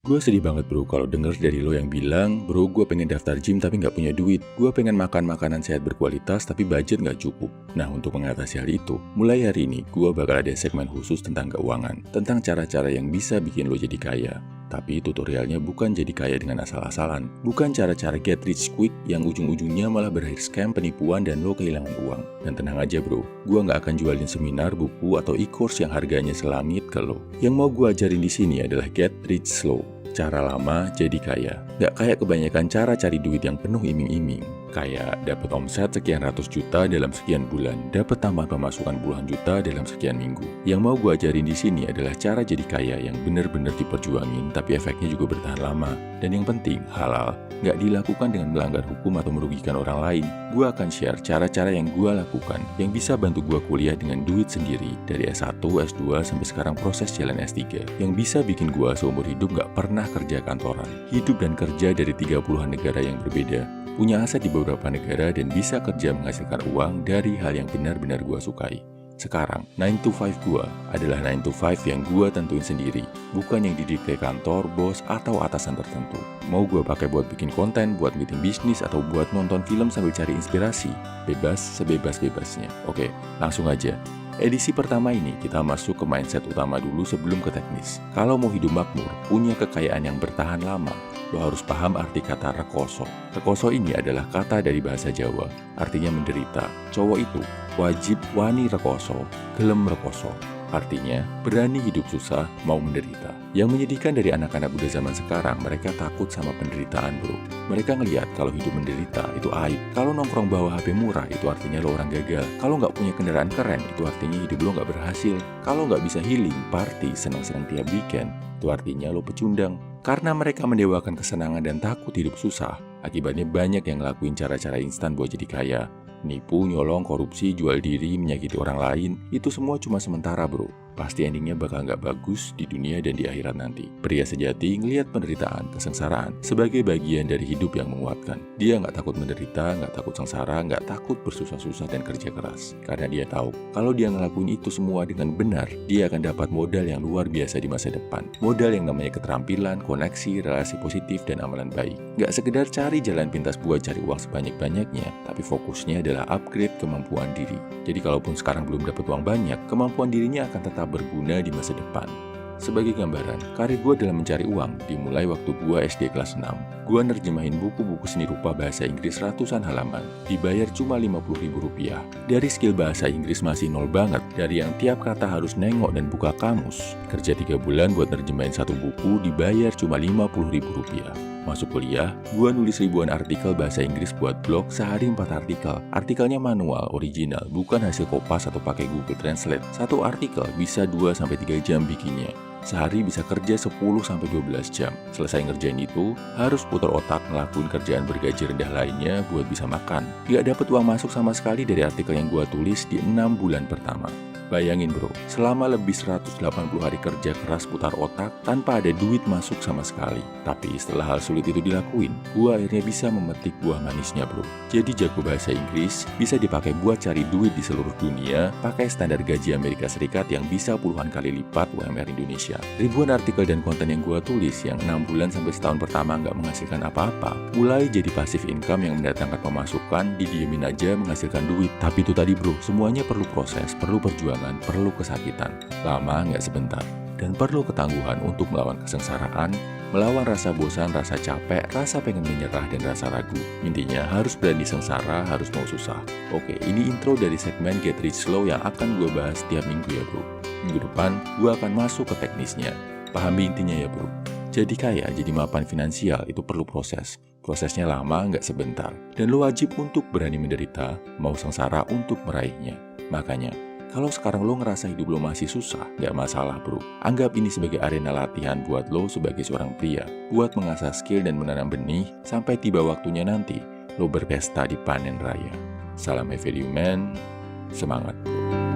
Gue sedih banget bro kalau denger dari lo yang bilang, bro gue pengen daftar gym tapi nggak punya duit. Gue pengen makan makanan sehat berkualitas tapi budget nggak cukup. Nah untuk mengatasi hal itu, mulai hari ini gue bakal ada segmen khusus tentang keuangan. Tentang cara-cara yang bisa bikin lo jadi kaya. Tapi tutorialnya bukan jadi kaya dengan asal-asalan. Bukan cara-cara get rich quick yang ujung-ujungnya malah berakhir scam, penipuan, dan lo kehilangan uang. Dan tenang aja bro, gue nggak akan jualin seminar, buku, atau e-course yang harganya selangit ke lo. Yang mau gue ajarin di sini adalah get rich slow. Cara lama jadi kaya. Gak kayak kebanyakan cara cari duit yang penuh iming-iming. Kayak dapat omset sekian ratus juta dalam sekian bulan, dapat tambahan pemasukan puluhan juta dalam sekian minggu. Yang mau gue ajarin di sini adalah cara jadi kaya yang benar-benar diperjuangin, tapi efeknya juga bertahan lama. Dan yang penting, halal. Gak dilakukan dengan melanggar hukum atau merugikan orang lain. Gue akan share cara-cara yang gue lakukan, yang bisa bantu gue kuliah dengan duit sendiri, dari S1, S2, sampai sekarang proses jalan S3, yang bisa bikin gue seumur hidup gak pernah kerja kantoran. Hidup dan kerja dari 30-an negara yang berbeda, punya aset di beberapa negara, dan bisa kerja menghasilkan uang dari hal yang benar-benar gue sukai. Sekarang, 9 to 5 gue adalah 9 to 5 yang gue tentuin sendiri, bukan yang didikte kantor, bos, atau atasan tertentu. Mau gue pakai buat bikin konten, buat meeting bisnis, atau buat nonton film sambil cari inspirasi, bebas sebebas-bebasnya. Oke, langsung aja. Edisi pertama ini kita masuk ke mindset utama dulu sebelum ke teknis. Kalau mau hidup makmur, punya kekayaan yang bertahan lama, lo harus paham arti kata rekoso. Rekoso ini adalah kata dari bahasa Jawa, artinya menderita. Cowok itu wajib wani rekoso, gelem rekoso. Artinya, berani hidup susah, mau menderita. Yang menyedihkan dari anak-anak muda zaman sekarang, mereka takut sama penderitaan bro. Mereka ngelihat kalau hidup menderita itu aib. Kalau nongkrong bawa HP murah, itu artinya lo orang gagal. Kalau nggak punya kendaraan keren, itu artinya hidup lo nggak berhasil. Kalau nggak bisa healing, party, senang-senang tiap weekend, itu artinya lo pecundang. Karena mereka mendewakan kesenangan dan takut hidup susah, akibatnya banyak yang ngelakuin cara-cara instan buat jadi kaya. Nipu, nyolong, korupsi, jual diri, menyakiti orang lain, itu semua cuma sementara bro. Pasti endingnya bakal nggak bagus di dunia dan di akhirat nanti. Pria sejati ngelihat penderitaan, kesengsaraan sebagai bagian dari hidup yang menguatkan. Dia nggak takut menderita, nggak takut sengsara, nggak takut bersusah-susah dan kerja keras. Karena dia tahu, kalau dia ngelakuin itu semua dengan benar, dia akan dapat modal yang luar biasa di masa depan. Modal yang namanya keterampilan, koneksi, relasi positif, dan amalan baik. Nggak sekedar cari jalan pintas buat cari uang sebanyak-banyaknya, tapi fokusnya adalah upgrade kemampuan diri. Jadi kalaupun sekarang belum dapat uang banyak, kemampuan dirinya akan tetap berguna di masa depan. Sebagai gambaran, karir gue dalam mencari uang dimulai waktu gue SD kelas 6. Gue nerjemahin buku-buku seni rupa bahasa Inggris ratusan halaman, dibayar cuma Rp50.000. Dari skill bahasa Inggris masih nol banget, dari yang tiap kata harus nengok dan buka kamus. Kerja 3 bulan buat nerjemahin satu buku, dibayar cuma Rp50.000. Masuk kuliah, gue nulis ribuan artikel bahasa Inggris buat blog, sehari 4 artikel. Artikelnya manual, original, bukan hasil kopas atau pakai Google Translate. Satu artikel bisa 2-3 jam bikinnya. Sehari bisa kerja 10-12 jam. Selesai ngerjain itu, harus putar otak ngelakuin kerjaan bergaji rendah lainnya buat bisa makan. Gak dapet uang masuk sama sekali dari artikel yang gue tulis di 6 bulan pertama. Bayangin bro, selama lebih 180 hari kerja keras putar otak tanpa ada duit masuk sama sekali. Tapi setelah hal sulit itu dilakuin, gua akhirnya bisa memetik buah manisnya bro. Jadi jago bahasa Inggris bisa dipakai buat cari duit di seluruh dunia, pakai standar gaji Amerika Serikat yang bisa puluhan kali lipat UMR Indonesia. Ribuan artikel dan konten yang gua tulis yang 6 bulan sampai setahun pertama nggak menghasilkan apa-apa, mulai jadi passive income yang mendatangkan pemasukan, didiemin aja menghasilkan duit. Tapi itu tadi bro, semuanya perlu proses, perlu perjuangan, perlu kesakitan, lama nggak sebentar, dan perlu ketangguhan untuk melawan kesengsaraan, melawan rasa bosan, rasa capek, rasa pengen menyerah, dan rasa ragu. Intinya harus berani sengsara, harus mau susah. Oke, ini intro dari segmen Get Rich Slow yang akan gue bahas tiap minggu ya bro. Minggu depan, gue akan masuk ke teknisnya. Pahami intinya ya bro. Jadi kaya, jadi mapan finansial itu perlu proses. Prosesnya lama, nggak sebentar. Dan lo wajib untuk berani menderita, mau sengsara untuk meraihnya. Makanya, kalau sekarang lo ngerasa hidup lo masih susah, gak masalah bro. Anggap ini sebagai arena latihan buat lo sebagai seorang pria, buat mengasah skill dan menanam benih, sampai tiba waktunya nanti, lo berpesta di panen raya. Salam value man, semangat bro.